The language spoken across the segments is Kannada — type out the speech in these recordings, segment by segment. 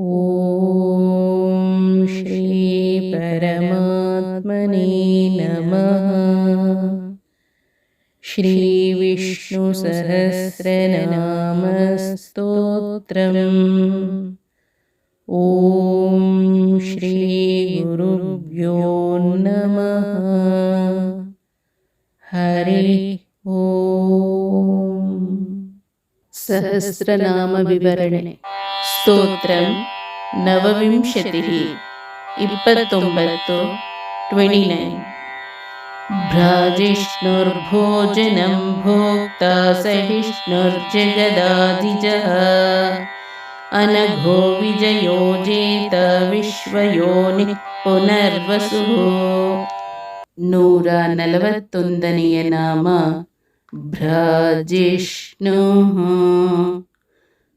ಓಂ ಶ್ರೀ ಪರಮಾತ್ಮನೇ ನಮಃ. ಶ್ರೀ ವಿಷ್ಣು ಸಹಸ್ರನಾಮ ಸ್ತೋತ್ರಂ. ಓಂ ಶ್ರೀ ಗುರುಭ್ಯೋ ನಮಃ. ಹರಿ ಓಂ. ಸಹಸ್ರನಾಮ ವಿವರಣೆ. ಸ್ತೋತ್ರಂ ನವವಿಂಶತಿಃ 29 29. ಭ್ರಾಜಿಷ್ಣುರ್ಭೋಜನಂ ಭೋಕ್ತಾ ಸಹಿಷ್ಣುರ್ಜಗದಾಧಿಜಃ ಅನಘೋ ವಿಜಯೋಜೇತ ವಿಶ್ವಯೋನಿಃ ಪುನರ್ವಸುಃ. 141ನೇ ನಾಮ ಭ್ರಾಜಿಷ್ಣು.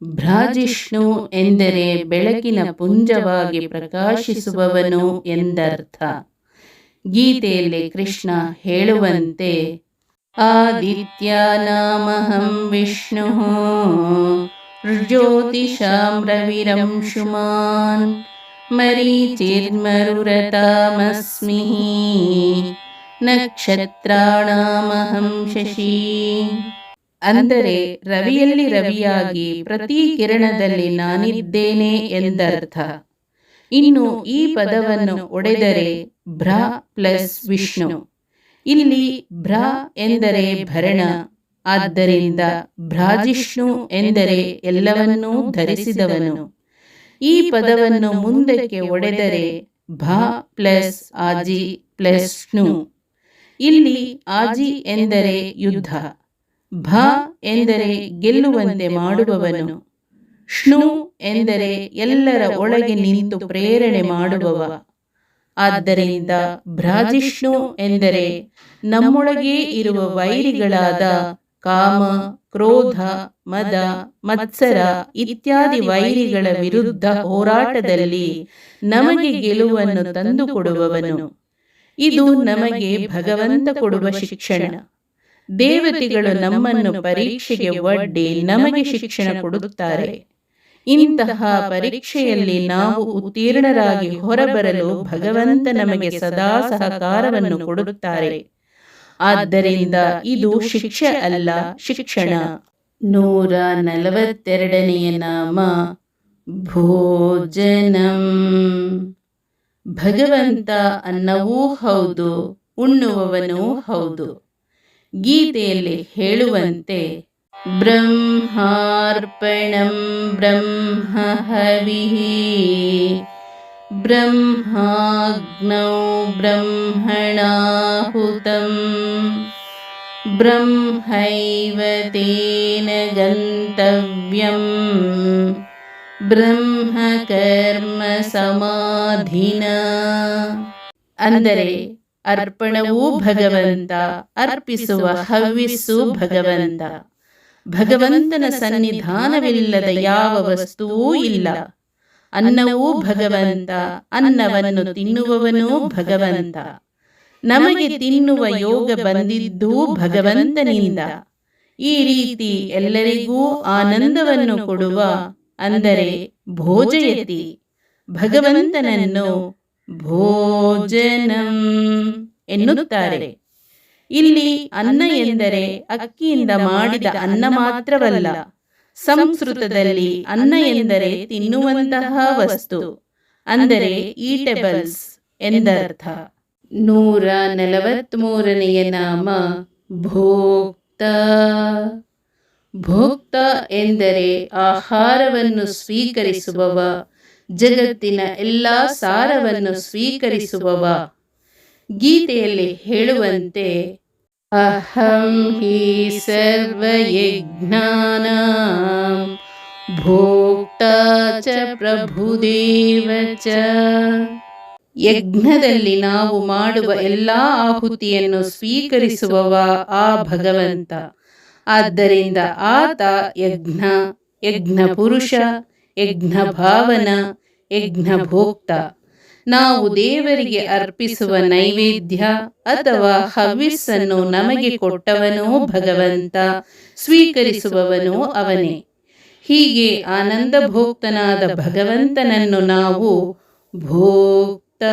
ಭ್ರಾಜಿಷ್ಣು ಎಂದರೆ ಬೆಳಕಿನ ಪುಂಜವಾಗಿ ಪ್ರಕಾಶಿಸುವವನು ಎಂದರ್ಥ. ಗೀತೆಯಲ್ಲಿ ಕೃಷ್ಣ ಹೇಳುವಂತೆ ಆದಿತ್ಯಾನಾಮಹಂ ವಿಷ್ಣು ಜ್ಯೋತಿಷಾಂ ರವಿರಂಶುಮಾನ್ ಮರೀಚಿರ್ಮರುರತಾಮಸ್ಮಿ ನಕ್ಷತ್ರಾಣಾಮಹಂ ಶಶಿ. ಅಂದರೆ ರವಿಯಲ್ಲಿ ರವಿಯಾಗಿ ಪ್ರತಿ ಕಿರಣದಲ್ಲಿ ನಾನಿದ್ದೇನೆ ಎಂದರ್ಥ. ಇನ್ನು ಈ ಪದವನ್ನು ಒಡೆದರೆ ಭ್ರ ಪ್ಲಸ್ ವಿಷ್ಣು. ಇಲ್ಲಿ ಭ್ರ ಎಂದರೆ ಭರಣ, ಆದ್ದರಿಂದ ಭ್ರಾಜಿಷ್ಣು ಎಂದರೆ ಎಲ್ಲವನ್ನೂ ಧರಿಸಿದವನು. ಈ ಪದವನ್ನು ಮುಂದಕ್ಕೆ ಒಡೆದರೆ ಭ ಪ್ಲಸ್ ಆಜಿ ಪ್ಲಸ್ ಷ್ಣು. ಇಲ್ಲಿ ಆಜಿ ಎಂದರೆ ಯುದ್ಧ, ಭ ಎಂದರೆ ಗೆಲ್ಲುವಂತೆ ಮಾಡುವವನು, ಷ್ಣು ಎಂದರೆ ಎಲ್ಲರ ಒಳಗೆ ನಿಂತು ಪ್ರೇರಣೆ ಮಾಡುವವ. ಆದ್ದರಿಂದ ಭ್ರಾಜಿಷ್ಣು ಎಂದರೆ ನಮ್ಮೊಳಗೇ ಇರುವ ವೈರಿಗಳಾದ ಕಾಮ, ಕ್ರೋಧ, ಮದ, ಮತ್ಸರ ಇತ್ಯಾದಿ ವೈರಿಗಳ ವಿರುದ್ಧ ಹೋರಾಟದಲ್ಲಿ ನಮಗೆ ಗೆಲುವನ್ನು ತಂದುಕೊಡುವವನು. ಇದು ನಮಗೆ ಭಗವಂತ ಕೊಡುವ ಶಿಕ್ಷಣ. ದೇವತೆಗಳು ನಮ್ಮನ್ನು ಪರೀಕ್ಷೆಗೆ ಒಡ್ಡಿ ನಮಗೆ ಶಿಕ್ಷಣ ಕೊಡುತ್ತಾರೆ. ಇಂತಹ ಪರೀಕ್ಷೆಯಲ್ಲಿ ನಾವು ಉತ್ತೀರ್ಣರಾಗಿ ಹೊರಬರಲು ಭಗವಂತ ನಮಗೆ ಸದಾ ಸಹಕಾರವನ್ನು ಕೊಡುತ್ತಾರೆ. ಆದ್ದರಿಂದ ಇದು ಶಿಕ್ಷೆ ಅಲ್ಲ, ಶಿಕ್ಷಣ. 142ನೇ ನಾಮ ಭೋಜನಂ. ಭಗವಂತ ಅನ್ನವೂ ಹೌದು, ಉಣ್ಣುವವನೂ ಹೌದು. ಗೀತೆಯಲ್ಲಿ ಹೇಳುವಂತೆ ಬ್ರಹ್ಮಾರ್ಪಣಂ ಬ್ರಹ್ಮ ಹವಿಃ ಬ್ರಹ್ಮಾಗ್ನೌ ಬ್ರಹ್ಮಣಾಹುತಂ ಬ್ರಹ್ಮೈವ ತೇನ ಗಂತವ್ಯಂ ಬ್ರಹ್ಮ ಕರ್ಮ ಸಮಾಧಿನ. ಅಂದರೆ ಅರ್ಪಣವೂ ಭಗವಂತ, ಅರ್ಪಿಸುವ ಹವ್ಯಸ್ಸು ಭಗವಂತ. ಭಗವಂತನ ಸನ್ನಿಧಾನವಿಲ್ಲದ ಯಾವ ವಸ್ತುವೂ ಇಲ್ಲ. ಅನ್ನವೂ ಭಗವಂತ, ಅನ್ನವನ್ನು ತಿನ್ನುವವನೂ ಭಗವಂತ. ನಮಗೆ ತಿನ್ನುವ ಯೋಗ ಬಂದಿದ್ದೂ ಭಗವಂತನಿಂದ. ಈ ರೀತಿ ಎಲ್ಲರಿಗೂ ಆನಂದವನ್ನು ಕೊಡುವ, ಅಂದರೆ ಭೋಜಯತಿ, ಭಗವಂತನನ್ನು ಭೋಜನಂ ಎನ್ನುತ್ತಾರೆ. ಇಲ್ಲಿ ಅನ್ನ ಎಂದರೆ ಅಕ್ಕಿಯಿಂದ ಮಾಡಿದ ಅನ್ನ ಮಾತ್ರವಲ್ಲ. ಸಂಸ್ಕೃತದಲ್ಲಿ ಅನ್ನ ಎಂದರೆ ತಿನ್ನುವಂತಹ ವಸ್ತು, ಅಂದರೆ ಈಟೆಬಲ್ಸ್ ಎಂದರ್ಥ. 143ನೇ ನಾಮ ಭೋಕ್ತ. ಭೋಕ್ತ ಎಂದರೆ ಆಹಾರವನ್ನು ಸ್ವೀಕರಿಸುವವ, ಜಗತ್ತಿನ ಎಲ್ಲ ಸಾರವನ್ನು ಸ್ವೀಕರಿಸುವವ. ಗೀತೆಯಲ್ಲಿ ಹೇಳುವಂತೆ ಅಹಂ ಹಿ ಸರ್ವಯಜ್ಞಾನಾಂ ಭೋಕ್ತಾ ಚ ಪ್ರಭುದೇವ ಚ. ಯಜ್ಞದಲ್ಲಿ ನಾವು ಮಾಡುವ ಎಲ್ಲ ಆಹುತಿಯನ್ನು ಸ್ವೀಕರಿಸುವವ ಆ ಭಗವಂತ. ಆದ್ದರಿಂದ ಆತ ಯಜ್ಞ, ಯಜ್ಞ ಪುರುಷ, ಯಜ್ಞ ಭಾವನ, ಯಜ್ಞ ಭೋಕ್ತ. ನಾವು ದೇವರಿಗೆ ಅರ್ಪಿಸುವ ನೈವೇದ್ಯ ಅಥವಾ ಹವ್ಯಸ್ಸನ್ನು ನಮಗೆ ಕೊಟ್ಟವನೂ ಭಗವಂತ, ಸ್ವೀಕರಿಸುವವನೂ ಅವನೇ. ಹೀಗೆ ಆನಂದ ಭೋಕ್ತನಾದ ಭಗವಂತನನ್ನು ನಾವು ಭೋಕ್ತ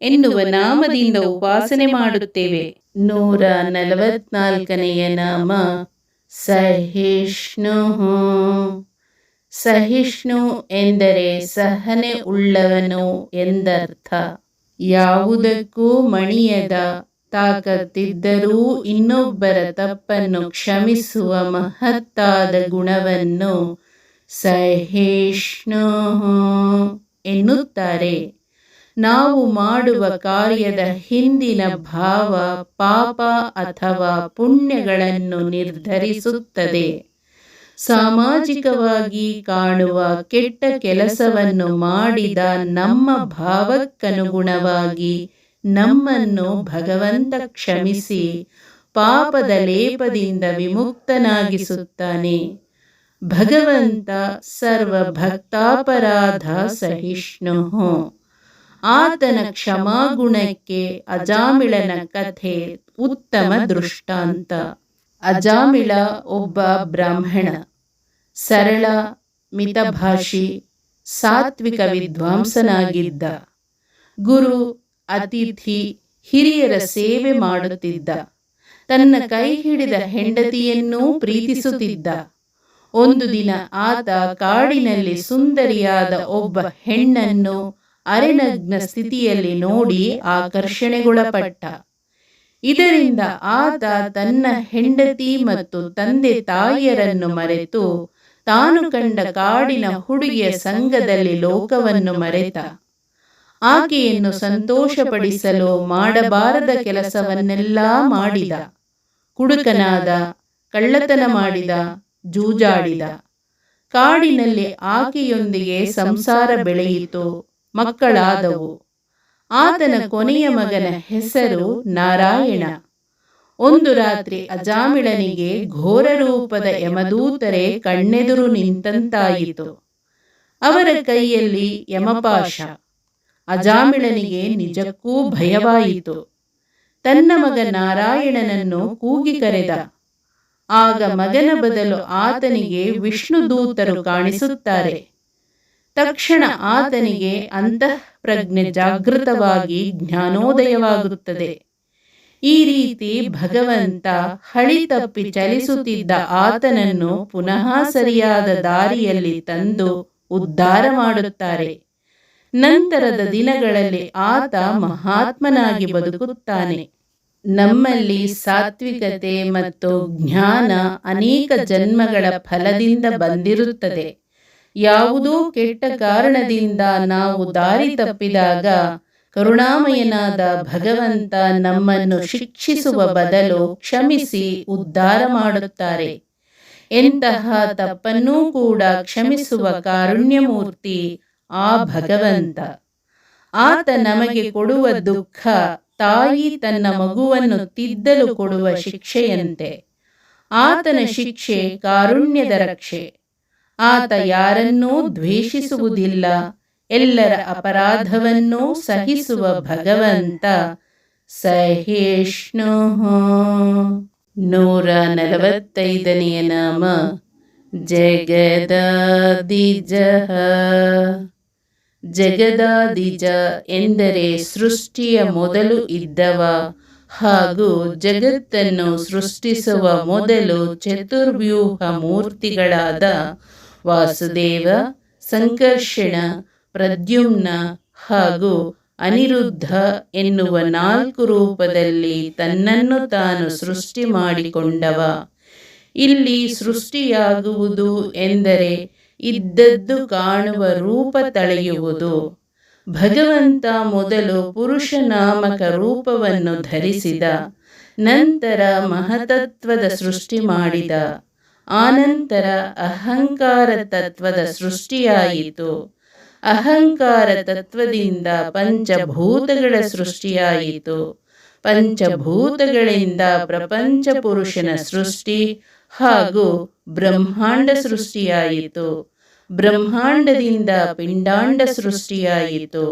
ಎನ್ನುವ ನಾಮದಿಂದ ಉಪಾಸನೆ ಮಾಡುತ್ತೇವೆ. 144ನೆಯ ನಾಮ ಸಹಿಷ್ಣು. ಸಹಿಷ್ಣು ಎಂದರೆ ಸಹನೆ ಉಳ್ಳವನು ಎಂದರ್ಥ. ಯಾವುದಕ್ಕೂ ಮಣಿಯದ ತಾಕತ್ತಿದ್ದರೂ ಇನ್ನೊಬ್ಬರ ತಪ್ಪನ್ನು ಕ್ಷಮಿಸುವ ಮಹತ್ತಾದ ಗುಣವನ್ನು ಸಹಿಷ್ಣು ಎನ್ನುತ್ತಾರೆ. ನಾವು ಮಾಡುವ ಕಾರ್ಯದ ಹಿಂದಿನ ಭಾವ ಪಾಪ ಅಥವಾ ಪುಣ್ಯಗಳನ್ನು ನಿರ್ಧರಿಸುತ್ತದೆ. ಸಾಮಾಜಿಕವಾಗಿ ಕಾಣುವ ಕೆಟ್ಟ ಕೆಲಸವನ್ನು ಮಾಡಿದ ನಮ್ಮ ಭಾವಕ್ಕನುಗುಣವಾಗಿ ನಮ್ಮನ್ನು ಭಗವಂತ ಕ್ಷಮಿಸಿ ಪಾಪದ ಲೇಪದಿಂದ ವಿಮುಕ್ತನಾಗಿಸುತ್ತಾನೆ. ಭಗವಂತ ಸರ್ವಭಕ್ತಾಪರಾಧ ಸಹಿಷ್ಣು. ಆತನ ಕ್ಷಮಾಗುಣಕ್ಕೆ ಅಜಾಮಿಳನ ಕಥೆ ಉತ್ತಮ ದೃಷ್ಟಾಂತ. ಅಜಾಮಿಳ ಒಬ್ಬ ಬ್ರಾಹ್ಮಣ, ಸರಳ ಮಿತಭಾಷಿ, ಸಾತ್ವಿಕ ವಿದ್ವಾಂಸನಾಗಿದ್ದ. ಗುರು, ಅತಿಥಿ, ಹಿರಿಯರ ಸೇವೆ ಮಾಡುತ್ತಿದ್ದ. ತನ್ನ ಕೈ ಹಿಡಿದ ಹೆಂಡತಿಯನ್ನೂ ಪ್ರೀತಿಸುತ್ತಿದ್ದ. ಒಂದು ದಿನ ಆತ ಕಾಡಿನಲ್ಲಿ ಸುಂದರಿಯಾದ ಒಬ್ಬ ಹೆಣ್ಣನ್ನು ಅರೆನಗ್ನ ಸ್ಥಿತಿಯಲ್ಲಿ ನೋಡಿ ಆಕರ್ಷಣೆಗೊಳಪಟ್ಟ. ಇದರಿಂದ ಆತ ತನ್ನ ಹೆಂಡತಿ ಮತ್ತು ತಂದೆ ತಾಯಿಯರನ್ನು ಮರೆತು ತಾನು ಕಂಡ ಕಾಡಿನ ಹುಡುಗಿಯ ಸಂಘದಲ್ಲಿ ಲೋಕವನ್ನು ಮರೆತ. ಆಕೆಯನ್ನು ಸಂತೋಷಪಡಿಸಲು ಮಾಡಬಾರದ ಕೆಲಸವನ್ನೆಲ್ಲ ಮಾಡಿದ. ಕುಡುಕನಾದ, ಕಳ್ಳತನ ಮಾಡಿದ, ಜೂಜಾಡಿದ. ಕಾಡಿನಲ್ಲಿ ಆಕೆಯೊಂದಿಗೆ ಸಂಸಾರ ಬೆಳೆಯಿತು, ಮಕ್ಕಳಾದವು. ಆತನ ಕೊನೆಯ ಮಗನ ಹೆಸರು ನಾರಾಯಣ. ಒಂದು ರಾತ್ರಿ ಅಜಾಮಿಳನಿಗೆ ಘೋರ ರೂಪದ ಯಮದೂತರೇ ಕಣ್ಣೆದುರು ನಿಂತಂತಾಯಿತು. ಅವರ ಕೈಯಲ್ಲಿ ಯಮಪಾಶ. ಅಜಾಮಿಳನಿಗೆ ನಿಜಕ್ಕೂ ಭಯವಾಯಿತು. ತನ್ನ ಮಗ ನಾರಾಯಣನನ್ನು ಕೂಗಿ ಕರೆದ. ಆಗ ಮಗನ ಬದಲು ಆತನಿಗೆ ವಿಷ್ಣುದೂತರು ಕಾಣಿಸುತ್ತಾರೆ. ತಕ್ಷಣ ಆತನಿಗೆ ಅಂತಃಪ್ರಜ್ಞೆ ಜಾಗೃತವಾಗಿ ಜ್ಞಾನೋದಯವಾಗುತ್ತದೆ. ಈ ರೀತಿ ಭಗವಂತ ಹಳಿ ತಪ್ಪಿ ಚಲಿಸುತ್ತಿದ್ದ ಆತನನ್ನು ಪುನಃ ಸರಿಯಾದ ದಾರಿಯಲ್ಲಿ ತಂದು ಉದ್ಧಾರ ಮಾಡುತ್ತಾರೆ. ನಂತರದ ದಿನಗಳಲ್ಲಿ ಆತ ಮಹಾತ್ಮನಾಗಿ ಬದುಕುತ್ತಾನೆ. ನಮ್ಮಲ್ಲಿ ಸಾತ್ವಿಕತೆ ಮತ್ತು ಜ್ಞಾನ ಅನೇಕ ಜನ್ಮಗಳ ಫಲದಿಂದ ಬಂದಿರುತ್ತದೆ. ಯಾವುದೋ ಕೆಟ್ಟ ಕಾರಣದಿಂದ ನಾವು ದಾರಿ ತಪ್ಪಿದಾಗ ಕರುಣಾಮಯನಾದ ಭಗವಂತ ನಮ್ಮನ್ನು ಶಿಕ್ಷಿಸುವ ಬದಲು ಕ್ಷಮಿಸಿ ಉದ್ಧಾರ ಮಾಡುತ್ತಾರೆ. ಎಂತಹ ತಪ್ಪನ್ನೂ ಕೂಡ ಕ್ಷಮಿಸುವ ಕಾರುಣ್ಯಮೂರ್ತಿ ಆ ಭಗವಂತ. ಆತ ನಮಗೆ ಕೊಡುವ ದುಃಖ ತಾಯಿ ತನ್ನ ಮಗುವನ್ನು ತಿದ್ದಲು ಕೊಡುವ ಶಿಕ್ಷೆಯಂತೆ. ಆತನ ಶಿಕ್ಷೆ ಕಾರುಣ್ಯದ ರಕ್ಷೆ. ಆತ ಯಾರನ್ನೂ ದ್ವೇಷಿಸುವುದಿಲ್ಲ, ಎಲ್ಲರ ಅಪರಾಧವನ್ನೂ ಸಹಿಸುವ ಭಗವಂತ ಸಹಿಷ್ಣು. 145ನೆಯ ನಾಮ ಜಗದಾದಿಜ. ಜಗದಾದಿಜ ಎಂದರೆ ಸೃಷ್ಟಿಯ ಮೊದಲು ಇದ್ದವ ಹಾಗೂ ಜಗತ್ತನ್ನು ಸೃಷ್ಟಿಸುವ ಮೊದಲು ಚತುರ್ವ್ಯೂಹ ಮೂರ್ತಿಗಳಾದ ವಾಸುದೇವ, ಸಂಕರ್ಷಣ, ಪ್ರದ್ಯುಮ್ನ ಹಾಗೂ ಅನಿರುದ್ಧ ಎನ್ನುವ 4 ರೂಪದಲ್ಲಿ ತನ್ನನ್ನು ತಾನು ಸೃಷ್ಟಿ ಮಾಡಿಕೊಂಡವ. ಇಲ್ಲಿ ಸೃಷ್ಟಿಯಾಗುವುದು ಎಂದರೆ ಇದ್ದದ್ದು ಕಾಣುವ ರೂಪ ತಳೆಯುವುದು. ಭಗವಂತ ಮೊದಲು ಪುರುಷ ನಾಮಕ ರೂಪವನ್ನು ಧರಿಸಿದ. ನಂತರ ಮಹತತ್ವದ ಸೃಷ್ಟಿ ಮಾಡಿದ. ಆನಂತರ ಅಹಂಕಾರ ತತ್ವದ ಸೃಷ್ಟಿಯಾಯಿತು. ಅಹಂಕಾರ ತತ್ವದಿಂದ ಪಂಚಭೂತಗಳ ಸೃಷ್ಟಿಯಾಯಿತು. ಪಂಚಭೂತಗಳಿಂದ ಪ್ರಪಂಚ ಪುರುಷನ ಸೃಷ್ಟಿ ಹಾಗೂ ಬ್ರಹ್ಮಾಂಡ ಸೃಷ್ಟಿಯಾಯಿತು. ಬ್ರಹ್ಮಾಂಡದಿಂದ ಪಿಂಡಾಂಡ ಸೃಷ್ಟಿಯಾಯಿತು.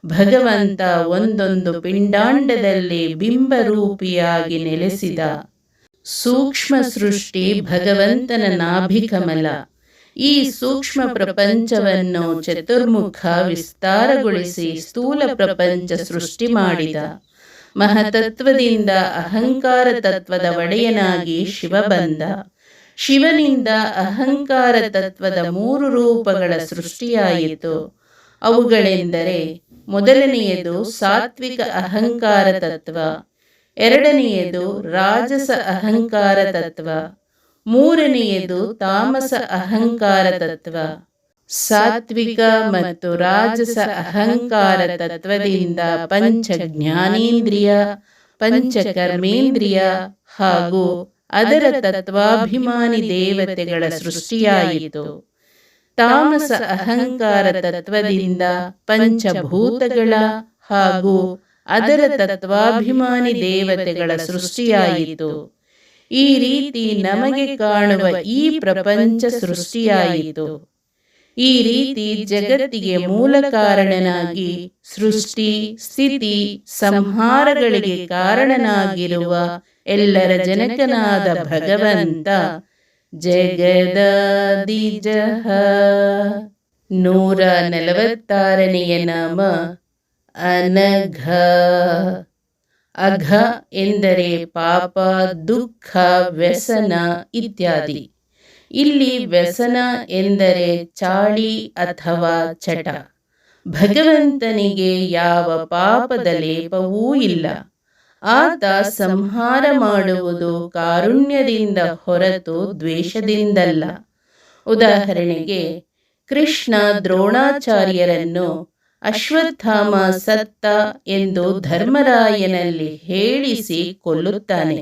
ಭಗವಂತ ಒಂದೊಂದು ಪಿಂಡಾಂಡದಲ್ಲಿ ಬಿಂಬರೂಪಿಯಾಗಿ ನೆಲೆಸಿದ. ಸೂಕ್ಷ್ಮ ಸೃಷ್ಟಿ ಭಗವಂತನ ನಾಭಿಕಮಲ. ಈ ಸೂಕ್ಷ್ಮ ಪ್ರಪಂಚವನ್ನು ಚತುರ್ಮುಖ ವಿಸ್ತಾರಗೊಳಿಸಿ ಸ್ಥೂಲ ಪ್ರಪಂಚ ಸೃಷ್ಟಿ ಮಾಡಿದ. ಮಹತತ್ವದಿಂದ ಅಹಂಕಾರ ತತ್ವದ ಒಡೆಯನಾಗಿ ಶಿವ ಬಂದ. ಶಿವನಿಂದ ಅಹಂಕಾರ ತತ್ವದ 3 ರೂಪಗಳ ಸೃಷ್ಟಿಯಾಯಿತು. ಅವುಗಳೆಂದರೆ, ಮೊದಲನೆಯದು ಸಾತ್ವಿಕ ಅಹಂಕಾರ ತತ್ವ, ಎರಡನೆಯದು ರಾಜಸ ಅಹಂಕಾರ ತತ್ವ, ಮೂರನೆಯದು ತಾಮಸ ಅಹಂಕಾರ ತತ್ವ. ಸಾತ್ವಿಕ ಮತ್ತು ರಾಜಸ ಅಹಂಕಾರ ತತ್ವದಿಂದ ಪಂಚ ಜ್ಞಾನೇಂದ್ರಿಯ, ಪಂಚ ಕರ್ಮೇಂದ್ರಿಯ ಹಾಗೂ ಅದರ ತತ್ವಾಭಿಮಾನಿ ದೇವತೆಗಳ ಸೃಷ್ಟಿಯಾಯಿತು. ತಾಮಸ ಅಹಂಕಾರ ತತ್ವದಿಂದ ಪಂಚಭೂತಗಳ ಹಾಗೂ ಅದರ ತತ್ವಾಭಿಮಾನಿ ದೇವತೆಗಳ ಸೃಷ್ಟಿಯಾಯಿತು. ಈ ರೀತಿ ನಮಗೆ ಕಾಣುವ ಈ ಪ್ರಪಂಚ ಸೃಷ್ಟಿಯಾಯಿತು. ಈ ರೀತಿ ಜಗತ್ತಿಗೆ ಮೂಲ ಕಾರಣನಾಗಿ ಸೃಷ್ಟಿ, ಸ್ಥಿತಿ, ಸಂಹಾರಗಳಿಗೆ ಕಾರಣನಾಗಿರುವ ಎಲ್ಲರ ಜನಕನಾದ ಭಗವಂತ ಜಗದಾದಿಜಃ. 146ನೆಯ ನಾಮ ಅನಘ. ಅಘ ಎಂದರೆ ಪಾಪ, ದುಃಖ, ವ್ಯಸನ ಇತ್ಯಾದಿ. ಇಲ್ಲಿ ವ್ಯಸನ ಎಂದರೆ ಚಾಳಿ ಅಥವಾ ಚಟ. ಭಗವಂತನಿಗೆ ಯಾವ ಪಾಪದ ಲೇಪವೂ ಇಲ್ಲ. ಆತ ಸಂಹಾರ ಮಾಡುವುದು ಕಾರುಣ್ಯದಿಂದ ಹೊರತು ದ್ವೇಷದಿಂದಲ್ಲ. ಉದಾಹರಣೆಗೆ, ಕೃಷ್ಣ ದ್ರೋಣಾಚಾರ್ಯರನ್ನು ಅಶ್ವತ್ಥಾಮ ಸತ್ತ ಎಂದು ಧರ್ಮರಾಯನಲ್ಲಿ ಹೇಳಿಸಿ ಕೊಲ್ಲುತ್ತಾನೆ.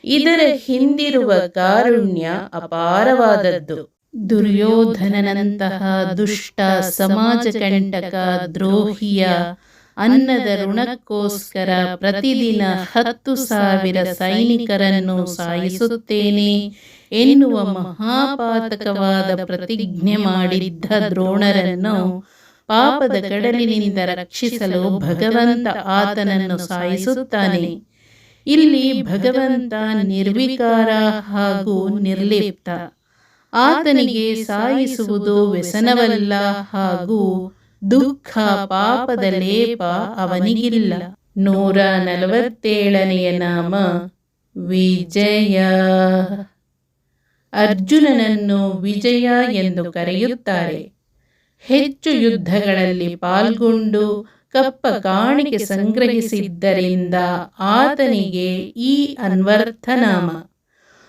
ಇದರ ಹಿಂದಿರುವ ಕಾರುಣ್ಯ ಅಪಾರವಾದದ್ದು. ದುರ್ಯೋಧನನಂತಹ ದುಷ್ಟ, ಸಮಾಜ ಕಂಟಕ, ದ್ರೋಹಿಯ ಅನ್ನದ ಋಣಕ್ಕೋಸ್ಕರ ಪ್ರತಿದಿನ 10,000 ಸೈನಿಕರನ್ನು ಸಾಯಿಸುತ್ತೇನೆ ಎನ್ನುವ ಮಹಾಪಾತಕವಾದ ಪ್ರತಿಜ್ಞೆ ಮಾಡಿದ್ದ ದ್ರೋಣರನ್ನು ಪಾಪದ ಕಡಲಿನಿಂದ ರಕ್ಷಿಸಲು ಭಗವಂತ ಆತನನ್ನು ಸಾಯಿಸುತ್ತಾನೆ. ಇಲ್ಲಿ ಭಗವಂತ ನಿರ್ವಿಕಾರ ಹಾಗೂ ನಿರ್ಲಿಪ್ತ. ಆತನಿಗೆ ಸಾಯಿಸುವುದು ವ್ಯಸನವಲ್ಲ ಹಾಗೂ ದುಃಖ, ಪಾಪದ ಲೇಪ ಅವನಿಗಿಲ್ಲ. 147ನೆಯ ನಾಮ ವಿಜಯ. ಅರ್ಜುನನನ್ನು ವಿಜಯ ಎಂದು ಕರೆಯುತ್ತಾರೆ. ಹೆಚ್ಚು ಯುದ್ಧಗಳಲ್ಲಿ ಪಾಲ್ಗೊಂಡು ಕಪ್ಪ ಕಾಣಿಕೆ ಸಂಗ್ರಹಿಸಿದ್ದರಿಂದ ಆತನಿಗೆ ಈ ಅನ್ವರ್ಥನಾಮ.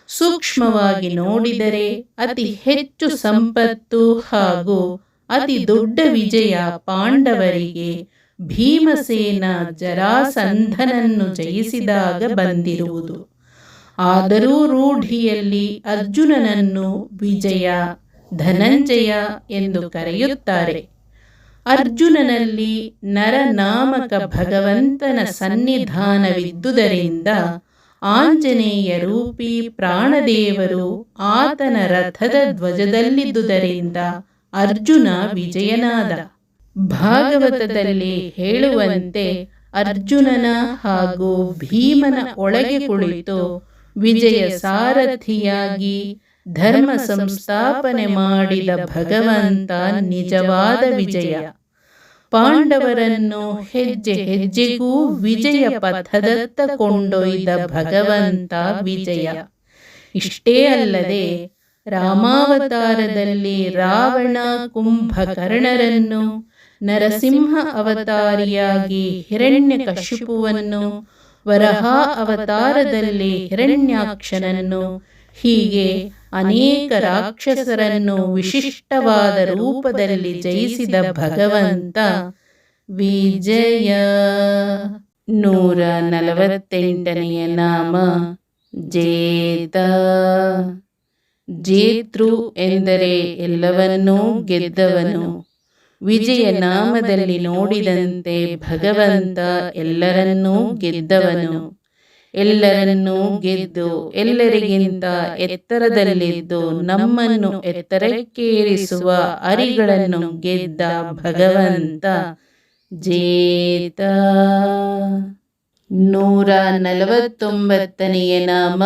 ಸೂಕ್ಷ್ಮವಾಗಿ ನೋಡಿದರೆ ಅತಿ ಹೆಚ್ಚು ಸಂಪತ್ತು ಹಾಗೂ ಅತಿ ದೊಡ್ಡ ವಿಜಯ ಪಾಂಡವರಿಗೆ ಭೀಮಸೇನ ಜರಾಸಂಧನನ್ನು ಜಯಿಸಿದಾಗ ಬಂದಿರುವುದು. ಆದರೂ ರೂಢಿಯಲ್ಲಿ ಅರ್ಜುನನನ್ನು ವಿಜಯ, ಧನಂಜಯ ಎಂದು ಕರೆಯುತ್ತಾರೆ. ಅರ್ಜುನನಲ್ಲಿ ನರನಾಮಕ ಭಗವಂತನ ಸನ್ನಿಧಾನವಿದ್ದುದರಿಂದ ಆಂಜನೇಯ ರೂಪಿ ಪ್ರಾಣದೇವರು ಆತನ ರಥದ ಧ್ವಜದಲ್ಲಿದ್ದುದರಿಂದ ಅರ್ಜುನ ವಿಜಯನಾದ. ಭಾಗವತದಲ್ಲಿ ಹೇಳುವಂತೆ ಅರ್ಜುನನ ಹಾಗೂ ಭೀಮನ ಒಳಗೆ ಕುಳಿತು ವಿಜಯ ಸಾರಥಿಯಾಗಿ ಧರ್ಮ ಸಂಸ್ಥಾಪನೆ ಮಾಡಿದ ಭಗವಂತ ನಿಜವಾದ ವಿಜಯ. ಪಾಂಡವರನ್ನು ಹೆಜ್ಜೆ ಹೆಜ್ಜೆಗೂ ವಿಜಯ ಪಥದತ್ತ ಕೊಂಡೊಯ್ದ ಭಗವಂತ ವಿಜಯ. ಇಷ್ಟೇ ಅಲ್ಲದೆ ರಾಮಾವತಾರದಲ್ಲಿ ರಾವಣ, ಕುಂಭಕರ್ಣರನ್ನು, ನರಸಿಂಹ ಅವತಾರಿಯಾಗಿ ಹಿರಣ್ಯಕಶಿಪುವನ್ನು, ವರಹ ಅವತಾರದಲ್ಲಿ ಹಿರಣ್ಯಾಕ್ಷನನ್ನು, ಹೀಗೆ ಅನೇಕ ರಾಕ್ಷಸರನ್ನು ವಿಶಿಷ್ಟವಾದ ರೂಪದಲ್ಲಿ ಜಯಿಸಿದ ಭಗವಂತ ವಿಜಯ. 148ನೆಯ ನಾಮ ಜೇತ. ಜೇತೃ ಎಂದರೆ ಎಲ್ಲವನ್ನೂ ಗೆದ್ದವನು. ವಿಜಯ ನಾಮದಲ್ಲಿ ನೋಡಿದಂತೆ ಭಗವಂತ ಎಲ್ಲರನ್ನೂ ಗೆದ್ದವನು. ಎಲ್ಲರನ್ನೂ ಗೆದ್ದು ಎಲ್ಲರಿಗಿಂತ ಎತ್ತರದಲ್ಲಿದ್ದು ನಮ್ಮನ್ನು ಎತ್ತರಕ್ಕೇರಿಸುವ ಅರಿಗಳನ್ನು ಗೆದ್ದ ಭಗವಂತ ಜೇತ. 149ನೆಯ ನಾಮ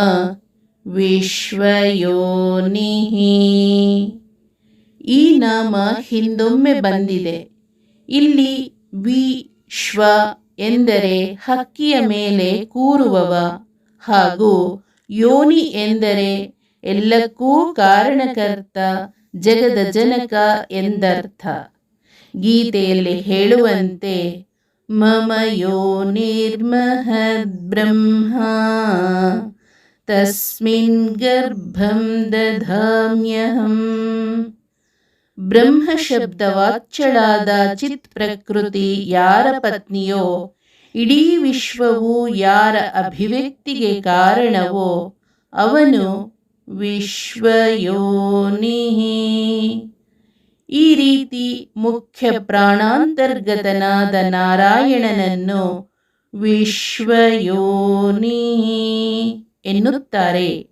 ವಿಶ್ವಯೋನಿಃ. ಈ ನಾಮ ಹಿಂದೊಮ್ಮೆ ಬಂದಿದೆ. ಇಲ್ಲಿ ವಿಶ್ವ ಎಂದರೆ ಹಕ್ಕಿಯ ಮೇಲೆ ಕೂರುವವ ಹಾಗೂ ಯೋನಿ ಎಂದರೆ ಎಲ್ಲಕ್ಕೂ ಕಾರಣಕರ್ತ, ಜಗದ ಜನಕ ಎಂದರ್ಥ. ಗೀತೆಯಲ್ಲಿ ಹೇಳುವಂತೆ ಮಮ ಯೋನಿರ್ಮಹದ್ ಬ್ರಹ್ಮ ತಸ್ಮಿನ್ ಗರ್ಭಂ ದಧಾಮ್ಯಹಂ. ಬ್ರಹ್ಮ ಶಬ್ದವಾಚ್ಯಳಾದ ಚಿತ್ ಪ್ರಕೃತಿ ಯಾರ ಪತ್ನಿಯೋ, ಇಡೀ ವಿಶ್ವವು ಯಾರ ಅಭಿವ್ಯಕ್ತಿಗೆ ಕಾರಣವೋ ಅವನು ವಿಶ್ವಯೋನಿಃ. ಈ ರೀತಿ ಮುಖ್ಯ ಪ್ರಾಣಾಂತರ್ಗತನಾದ ನಾರಾಯಣನನ್ನು ವಿಶ್ವಯೋನಿಃ ಎನ್ನುತ್ತಾರೆ.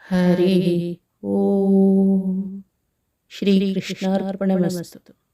ಹರಿ ಓಂ. ಶ್ರೀ ಕೃಷ್ಣಾರ್ಪಣಮಸ್ತು.